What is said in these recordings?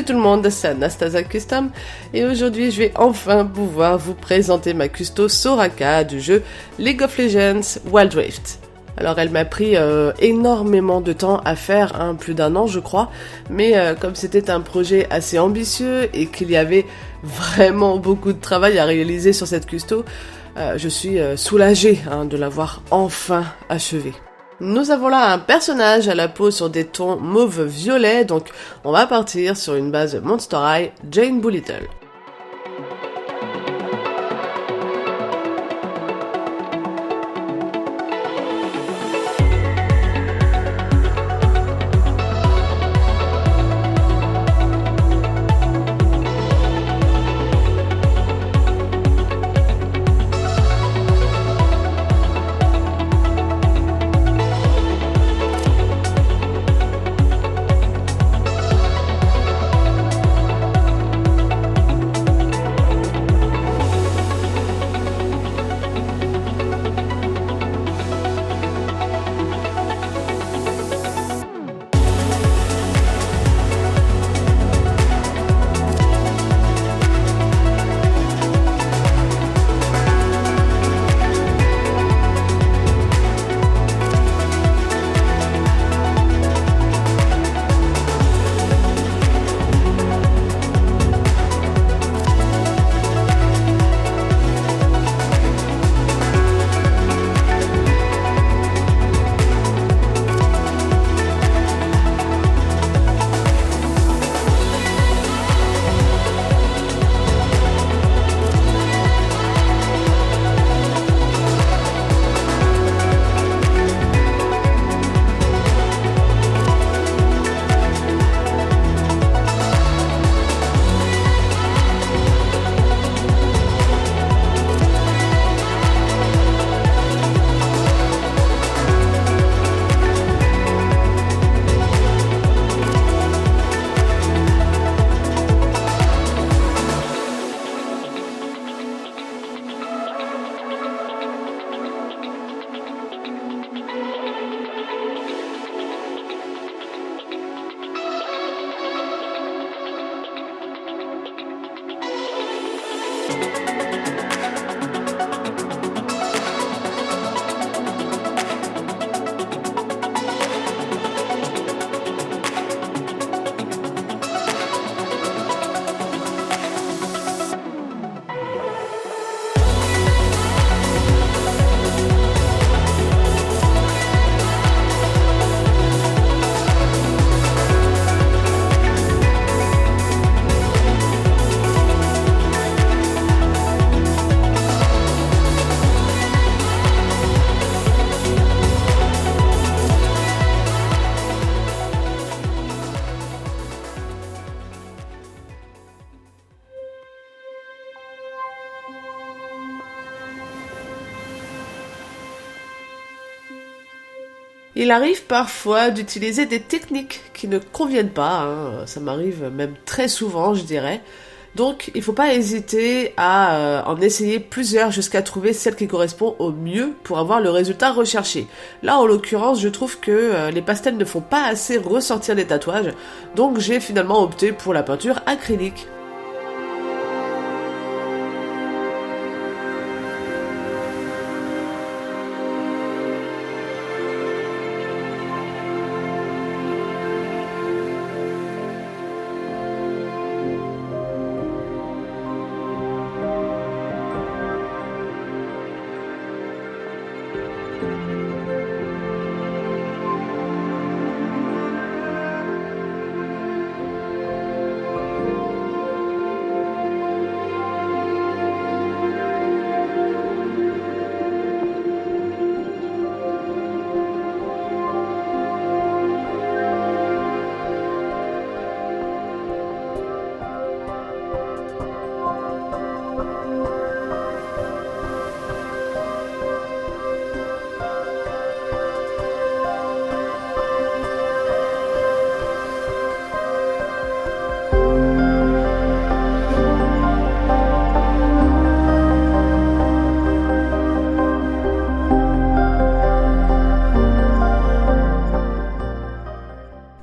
Salut tout le monde, c'est Anastasia Custom et aujourd'hui je vais enfin pouvoir vous présenter ma custo Soraka du jeu League of Legends Wild Rift. Alors elle m'a pris énormément de temps à faire, plus d'1 an je crois, mais comme c'était un projet assez ambitieux et qu'il y avait vraiment beaucoup de travail à réaliser sur cette custo, je suis soulagée de l'avoir enfin achevée. Nous avons là un personnage à la peau sur des tons mauve-violet, donc on va partir sur une base Monster High, Jane Doolittle. Il arrive parfois d'utiliser des techniques qui ne conviennent pas, ça m'arrive même très souvent je dirais. Donc il ne faut pas hésiter à en essayer plusieurs jusqu'à trouver celle qui correspond au mieux pour avoir le résultat recherché. Là en l'occurrence je trouve que les pastels ne font pas assez ressortir les tatouages, donc j'ai finalement opté pour la peinture acrylique.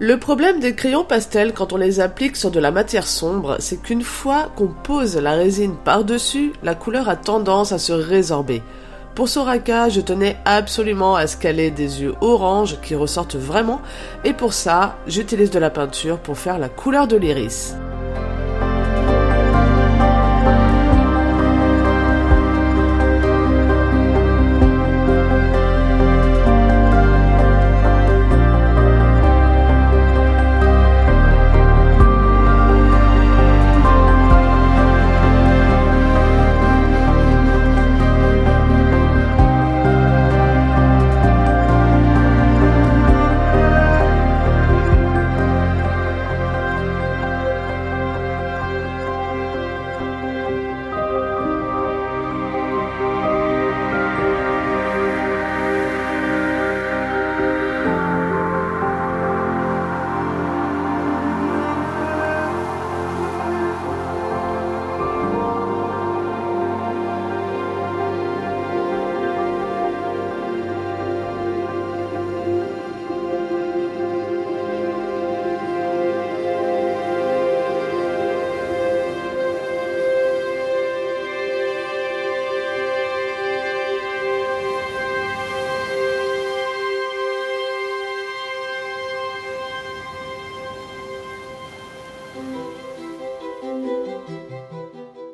Le problème des crayons pastels quand on les applique sur de la matière sombre, c'est qu'une fois qu'on pose la résine par-dessus, la couleur a tendance à se résorber. Pour Soraka, je tenais absolument à ce qu'elle ait des yeux orange qui ressortent vraiment, et pour ça, j'utilise de la peinture pour faire la couleur de l'iris.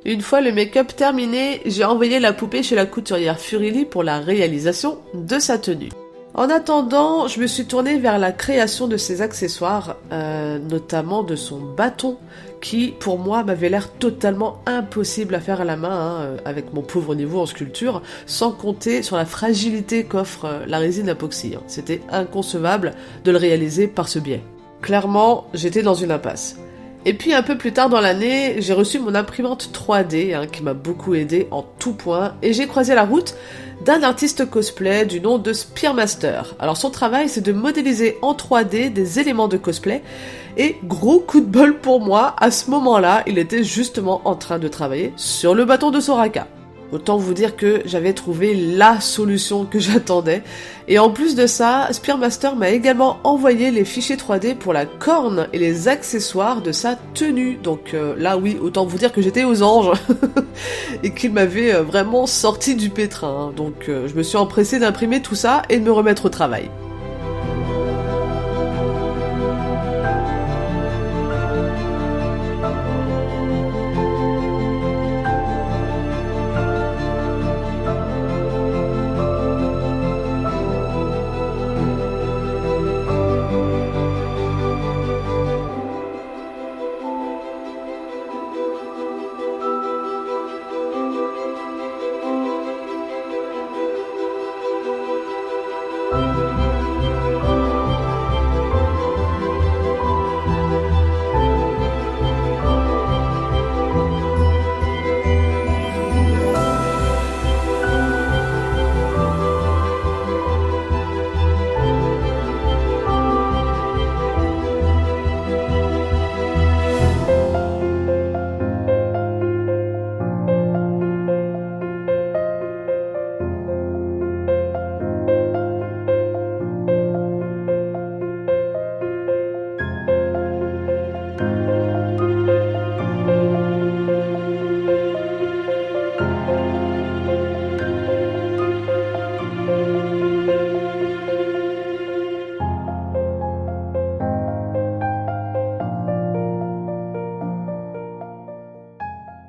Une fois le make-up terminé, j'ai envoyé la poupée chez la couturière Furili pour la réalisation de sa tenue. En attendant, je me suis tournée vers la création de ses accessoires, notamment de son bâton, qui, pour moi, m'avait l'air totalement impossible à faire à la main, avec mon pauvre niveau en sculpture, sans compter sur la fragilité qu'offre la résine époxy. C'était inconcevable de le réaliser par ce biais. Clairement, j'étais dans une impasse. Et puis un peu plus tard dans l'année, j'ai reçu mon imprimante 3D qui m'a beaucoup aidé en tout point et j'ai croisé la route d'un artiste cosplay du nom de Spearmaster. Alors son travail c'est de modéliser en 3D des éléments de cosplay et gros coup de bol pour moi, à ce moment-là, il était justement en train de travailler sur le bâton de Soraka. Autant vous dire que j'avais trouvé la solution que j'attendais. Et en plus de ça, Spearmaster m'a également envoyé les fichiers 3D pour la corne et les accessoires de sa tenue. Donc là oui, autant vous dire que j'étais aux anges. Et qu'il m'avait vraiment sorti du pétrin. Donc je me suis empressée d'imprimer tout ça et de me remettre au travail.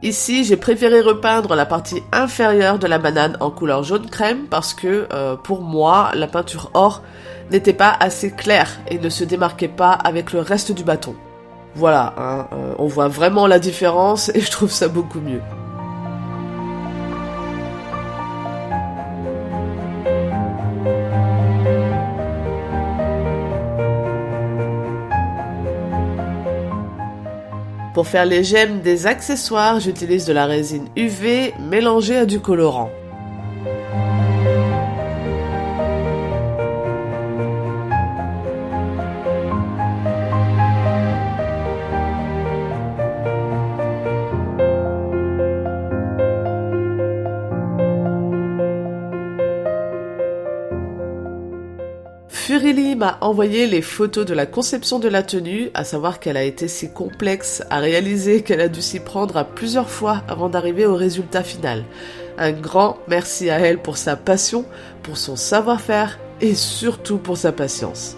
Ici, j'ai préféré repeindre la partie inférieure de la banane en couleur jaune crème parce que, pour moi, la peinture or n'était pas assez claire et ne se démarquait pas avec le reste du bâton. Voilà, on voit vraiment la différence et je trouve ça beaucoup mieux. Pour faire les gemmes des accessoires, j'utilise de la résine UV mélangée à du colorant. Furilli m'a envoyé les photos de la conception de la tenue, à savoir qu'elle a été si complexe à réaliser qu'elle a dû s'y prendre à plusieurs fois avant d'arriver au résultat final. Un grand merci à elle pour sa passion, pour son savoir-faire et surtout pour sa patience.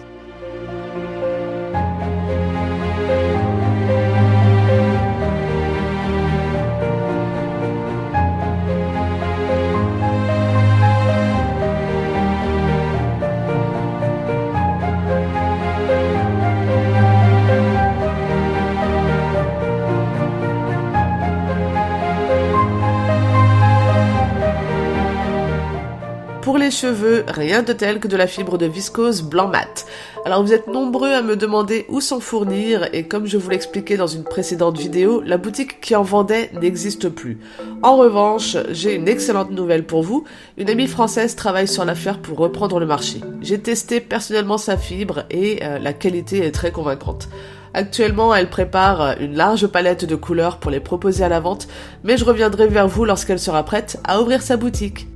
Pour les cheveux, rien de tel que de la fibre de viscose blanc mat. Alors vous êtes nombreux à me demander où s'en fournir et comme je vous l'expliquais dans une précédente vidéo, la boutique qui en vendait n'existe plus. En revanche, j'ai une excellente nouvelle pour vous. Une amie française travaille sur l'affaire pour reprendre le marché. J'ai testé personnellement sa fibre et la qualité est très convaincante. Actuellement, elle prépare une large palette de couleurs pour les proposer à la vente, mais je reviendrai vers vous lorsqu'elle sera prête à ouvrir sa boutique.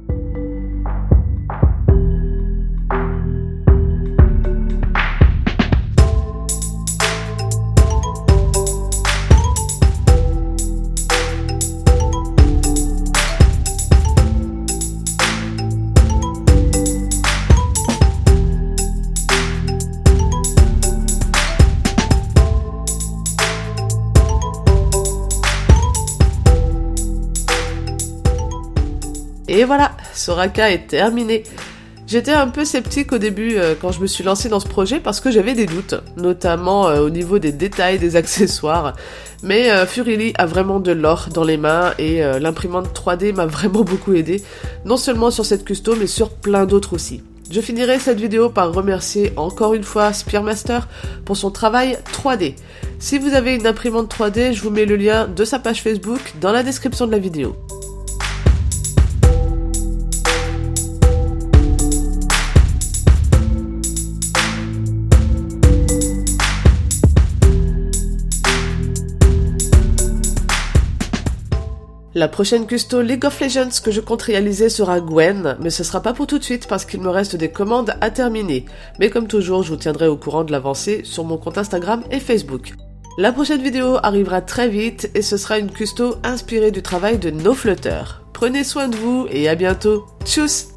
Et voilà, Soraka est terminé. J'étais un peu sceptique au début quand je me suis lancée dans ce projet parce que j'avais des doutes, notamment au niveau des détails des accessoires. Mais Furilli a vraiment de l'or dans les mains et l'imprimante 3D m'a vraiment beaucoup aidé, non seulement sur cette custo mais sur plein d'autres aussi. Je finirai cette vidéo par remercier encore une fois Spearmaster pour son travail 3D. Si vous avez une imprimante 3D, je vous mets le lien de sa page Facebook dans la description de la vidéo. La prochaine custo League of Legends que je compte réaliser sera Gwen, mais ce sera pas pour tout de suite parce qu'il me reste des commandes à terminer. Mais comme toujours, je vous tiendrai au courant de l'avancée sur mon compte Instagram et Facebook. La prochaine vidéo arrivera très vite et ce sera une custo inspirée du travail de NoFlutter. Prenez soin de vous et à bientôt. Tchuss!